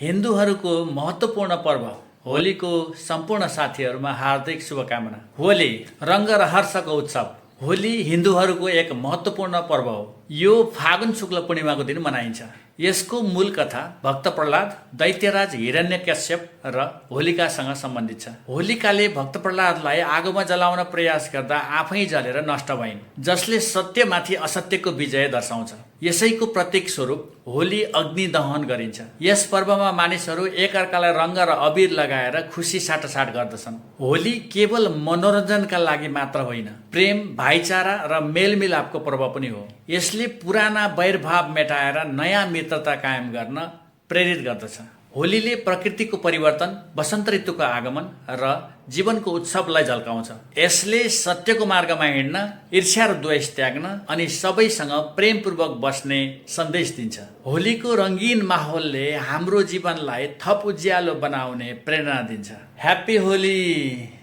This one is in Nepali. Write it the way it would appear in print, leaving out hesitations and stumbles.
हिन्दूहरूको महत्त्वपूर्ण पर्व होलीको सम्पूर्ण साथीहरूमा हार्दिक शुभकामना। होली रङ्ग र हर्षको उत्सव। होली हिन्दूहरूको एक महत्त्वपूर्ण पर्व हो। यो फागुन शुक्ल पूर्णिमाको दिन मनाइन्छ। यसको मूल कथा भक्त प्रह्लाद, दैत्यराज हिरण्यकश्यप र होलिकासँग सम्बन्धित छ। होलिकाले भक्त प्रह्लादलाई आगोमा जलाउन प्रयास गर्दा आफै जलेर नष्ट भइन्, जसले सत्यमाथि असत्यको विजय दर्शाउँछ। यसैको प्रतीक स्वरूप होली अग्नि दहन गरिन्छ। यस पर्वमा मानिसहरू एकअर्कालाई रङ्ग र अबिर लगाएर खुसी साटासाट गर्दछन्। होली केवल मनोरञ्जनका लागि मात्र होइन, प्रेम, भाइचारा र मेलमिलापको पर्व पनि हो। यसले पुराना वैरभाव मेटाएर नयाँ मित्रता कायम गर्न प्रेरित गर्दछ। होलीले प्रकृतिको परिवर्तन, वसन्त ऋतुको आगमन र जीवनको उत्सवलाई झल्काउँछ। यसले सत्यको मार्गमा हिँड्न, ईर्ष्या र द्वेष त्याग्न अनि सबैसँग प्रेमपूर्वक बस्ने सन्देश दिन्छ। होलीको रङ्गीन माहौलले हाम्रो जीवनलाई थप उज्यालो बनाउने प्रेरणा दिन्छ। ह्याप्पी होली।